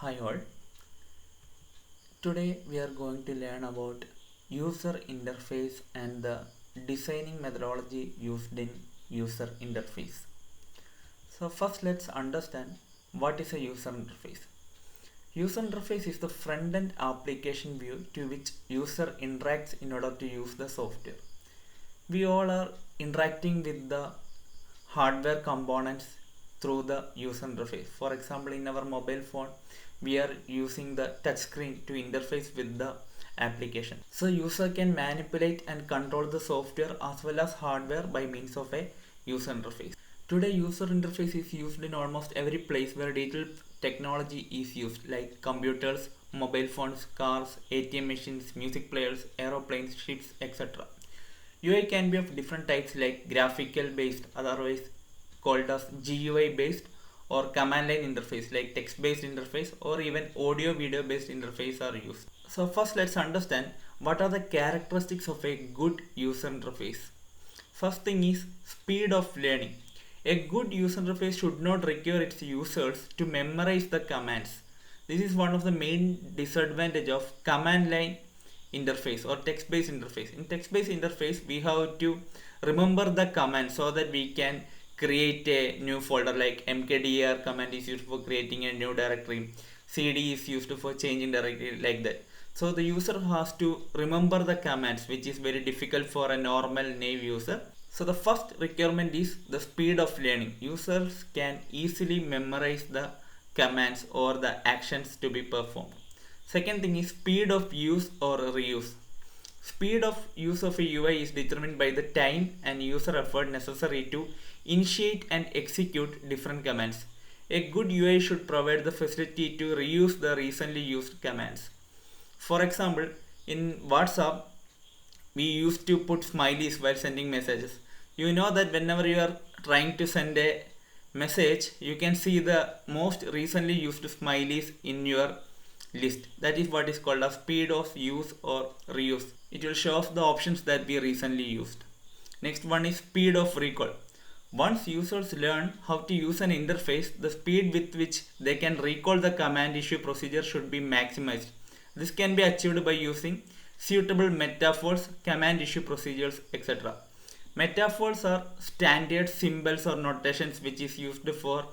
Hi all. Today we are going to learn about user interface and the designing methodology used in user interface. So first let's understand what is a user interface. User interface is the front-end application view to which user interacts in order to use the software. We all are interacting with the hardware components through the user interface. For example, in our mobile phone, we are using the touchscreen to interface with the application. So user can manipulate and control the software as well as hardware by means of a user interface. Today, user interface is used in almost every place where digital technology is used, like computers, mobile phones, cars, ATM machines, music players, aeroplanes, ships, etc. UI can be of different types like graphical based, otherwise called as GUI based, or command line interface like text based interface, or even audio video based interface are used. So first let's understand what are the characteristics of a good user interface. First thing is speed of learning. A good user interface should not require its users to memorize the commands. This is one of the main disadvantage of command line interface or text based interface. In text based interface we have to remember the command so that we can create a new folder, like mkdir command is used for creating a new directory, cd is used for changing directory, like that. So the user has to remember the commands, which is very difficult for a normal naive user. So the first requirement is the speed of learning. Users can easily memorize the commands or the actions to be performed. Second thing is speed of use or reuse. Speed of use of a UI is determined by the time and user effort necessary to initiate and execute different commands. A good UI should provide the facility to reuse the recently used commands. For example, in WhatsApp, we used to put smileys while sending messages. You know that whenever you are trying to send a message, you can see the most recently used smileys in your list. That is what is called a speed of use or reuse. It will show us the options that we recently used. Next one is speed of recall. Once users learn how to use an interface, the speed with which they can recall the command issue procedure should be maximized. This can be achieved by using suitable metaphors, command issue procedures, etc. Metaphors are standard symbols or notations which is used for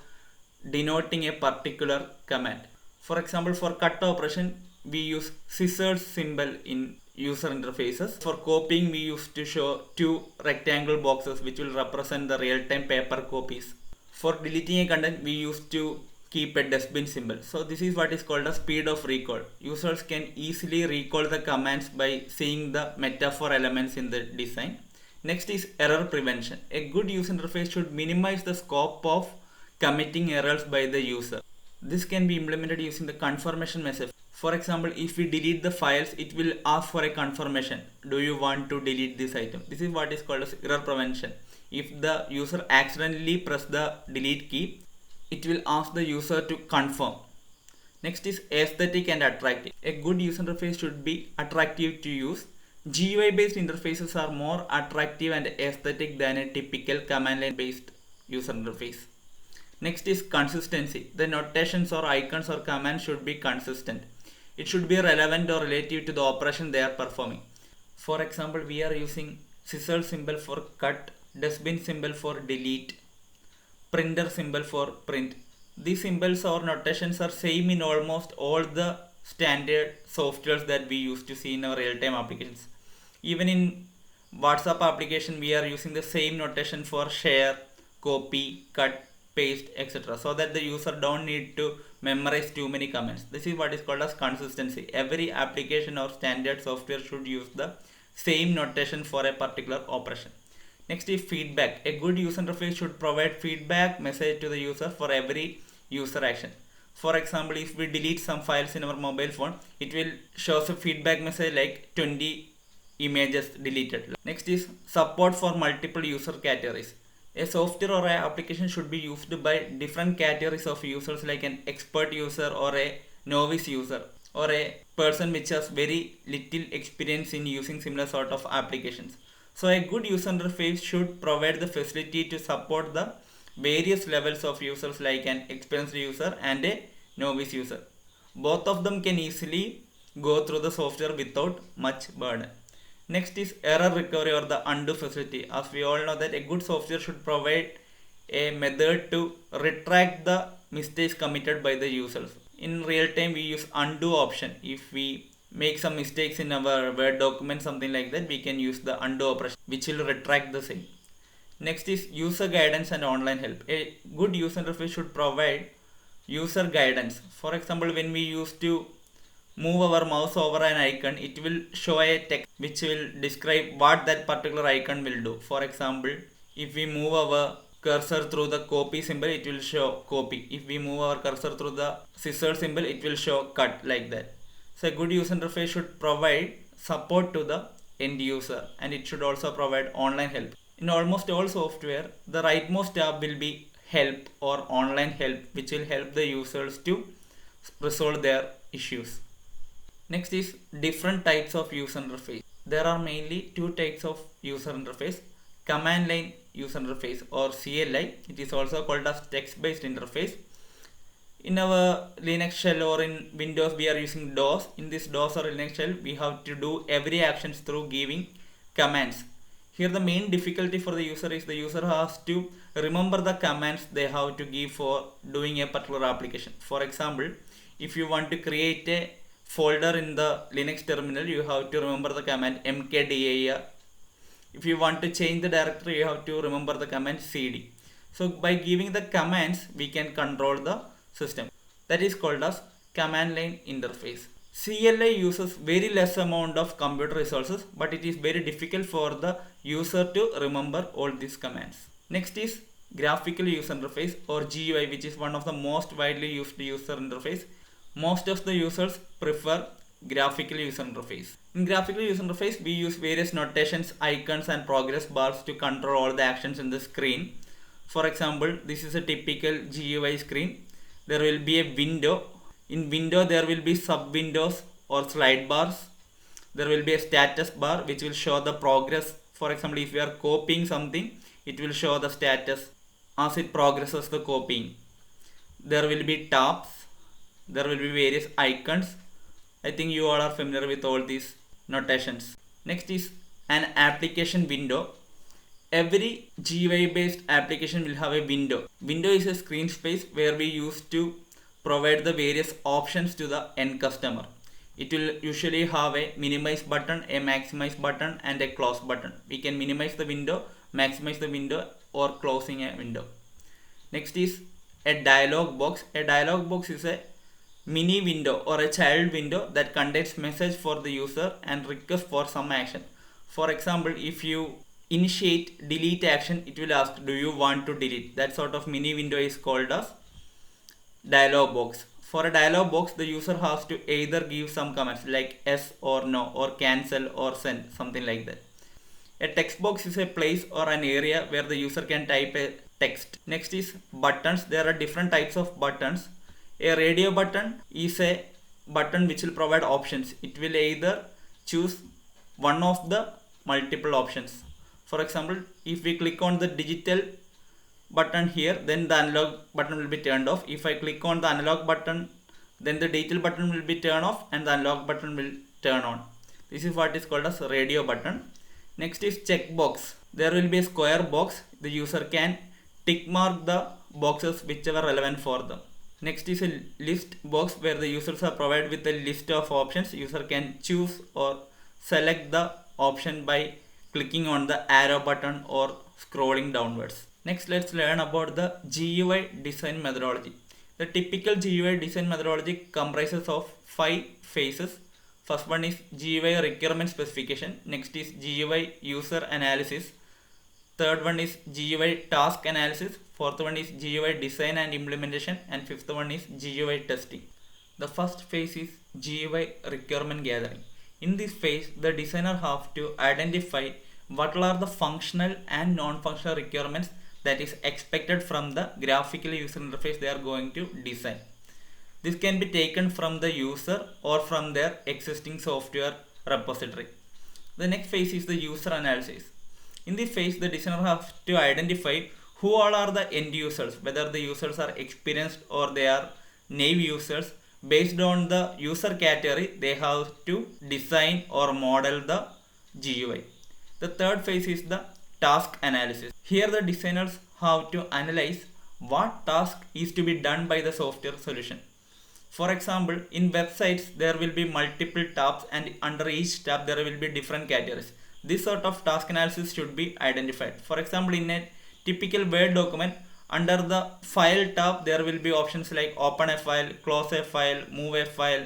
denoting a particular command. For example, for cut operation, we use scissors symbol in user interfaces. For copying, we used to show two rectangle boxes which will represent the real-time paper copies. For deleting a content, we used to keep a dustbin symbol. So this is what is called a speed of recall. Users can easily recall the commands by seeing the metaphor elements in the design. Next is error prevention. A good user interface should minimize the scope of committing errors by the user. This can be implemented using the confirmation message. For example, if we delete the files, it will ask for a confirmation. Do you want to delete this item? This is what is called as error prevention. If the user accidentally press the delete key, it will ask the user to confirm. Next is aesthetic and attractive. A good user interface should be attractive to use. GUI based interfaces are more attractive and aesthetic than a typical command line based user interface. Next is consistency. The notations or icons or commands should be consistent. It should be relevant or relative to the operation they are performing. For example, we are using scissor symbol for cut, dustbin symbol for delete, printer symbol for print. These symbols or notations are same in almost all the standard softwares that we used to see in our real-time applications. Even in WhatsApp application, we are using the same notation for share, copy, cut, paste, etc. so that the user don't need to memorize too many commands. This is what is called as consistency. Every application or standard software should use the same notation for a particular operation. Next is feedback. A good user interface should provide feedback message to the user for every user action. For example, if we delete some files in our mobile phone, it will show us a feedback message like 20 images deleted. Next is support for multiple user categories. A software or an application should be used by different categories of users, like an expert user or a novice user or a person which has very little experience in using similar sort of applications. So a good user interface should provide the facility to support the various levels of users, like an experienced user and a novice user. Both of them can easily go through the software without much burden. Next is error recovery or the undo facility. As we all know that a good software should provide a method to retract the mistakes committed by the users. In real time we use undo option. If we make some mistakes in our Word document, something like that, we can use the undo operation which will retract the same. Next is user guidance and online help. A good user interface should provide user guidance. For example, when we used to move our mouse over an icon, it will show a text which will describe what that particular icon will do. For example, if we move our cursor through the copy symbol, it will show copy. If we move our cursor through the scissor symbol, it will show cut, like that. So a good user interface should provide support to the end user, and it should also provide online help. In almost all software, the rightmost tab will be help or online help, which will help the users to resolve their issues. Next is different types of user interface. There are mainly two types of user interface: command line user interface or CLI. It is also called as text based interface. In our Linux shell or in Windows we are using DOS. In this DOS or Linux shell we have to do every actions through giving commands. Here the main difficulty for the user is the user has to remember the commands they have to give for doing a particular application. For example, if you want to create a folder in the Linux terminal, you have to remember the command mkdir. If you want to change the directory, you have to remember the command cd. So by giving the commands we can control the system. That is called as command line interface. CLI uses very less amount of computer resources, but it is very difficult for the user to remember all these commands. Next is graphical user interface or GUI, which is one of the most widely used user interface. Most of the users prefer graphical user interface. In graphical user interface we use various notations, icons and progress bars to control all the actions in the screen. For example, this is a typical GUI screen. There will be a window. In window there will be sub windows or slide bars. There will be a status bar which will show the progress. For example, if we are copying something, it will show the status as it progresses the copying. There will be tabs. There will be various icons. I think you all are familiar with all these notations. Next is an application window. Every GUI based application will have a window. Window is a screen space where we use to provide the various options to the end customer. It will usually have a minimize button, a maximize button and a close button. We can minimize the window, maximize the window or closing a window. Next is a dialog box. A dialog box is a mini window or a child window that contains message for the user and request for some action. For example, if you initiate delete action, it will ask, do you want to delete? That sort of mini window is called as dialog box. For a dialog box, the user has to either give some comments like yes or no or cancel or send, something like that. A text box is a place or an area where the user can type a text. Next is buttons. There are different types of buttons. A radio button is a button which will provide options. It will either choose one of the multiple options. For example, if we click on the digital button here, then the analog button will be turned off. If I click on the analog button, then the digital button will be turned off and the analog button will turn on. This is what is called as radio button. Next is checkbox. There will be a square box. The user can tick mark the boxes whichever relevant for them. Next is a list box where the users are provided with a list of options. User can choose or select the option by clicking on the arrow button or scrolling downwards. Next, let's learn about the GUI design methodology. The typical GUI design methodology comprises of 5 phases. First one is GUI requirement specification. Next is GUI user analysis. Third one is GUI task analysis. Fourth one is GUI design and implementation. And fifth one is GUI testing. The first phase is GUI requirement gathering. In this phase, the designer have to identify what are the functional and non-functional requirements that is expected from the graphical user interface they are going to design. This can be taken from the user or from their existing software repository. The next phase is the user analysis. In this phase, the designer has to identify who all are the end users, whether the users are experienced or they are naive users, based on the user category, they have to design or model the GUI. The third phase is the task analysis. Here the designers have to analyze what task is to be done by the software solution. For example, in websites there will be multiple tabs and under each tab there will be different categories. This sort of task analysis should be identified. For example, in a typical Word document, under the file tab there will be options like open a file, close a file, move a file,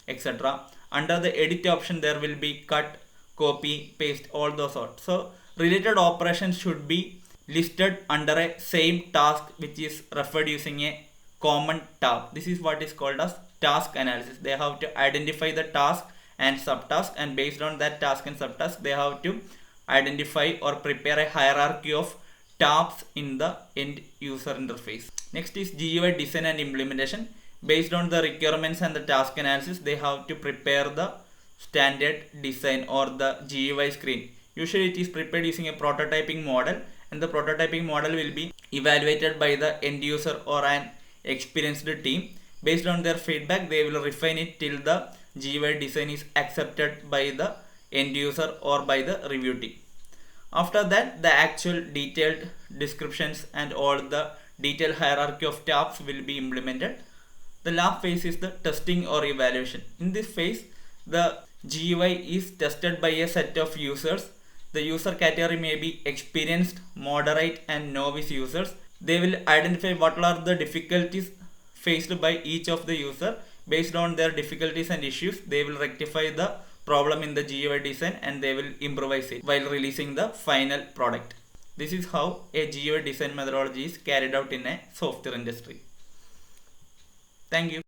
etc. Under the edit option there will be cut, copy, paste, all those sorts. So related operations should be listed under a same task which is referred using a common tab. This is what is called as task analysis. They have to identify the task and subtask, and based on that task and subtask they have to identify or prepare a hierarchy of tabs in the end user interface. Next is GUI design and implementation. Based on the requirements and the task analysis, they have to prepare the standard design or the GUI screen. Usually it is prepared using a prototyping model, and the prototyping model will be evaluated by the end user or an experienced team. Based on their feedback, they will refine it till the GUI design is accepted by the end user or by the review team. After that, the actual detailed descriptions and all the detailed hierarchy of tabs will be implemented. The last phase is the testing or evaluation. In this phase, the GUI is tested by a set of users. The user category may be experienced, moderate, and novice users. They will identify what are the difficulties faced by each of the user. Based on their difficulties and issues, they will rectify the problem in the GUI design and they will improvise it while releasing the final product. This is how a GUI design methodology is carried out in a software industry. Thank you.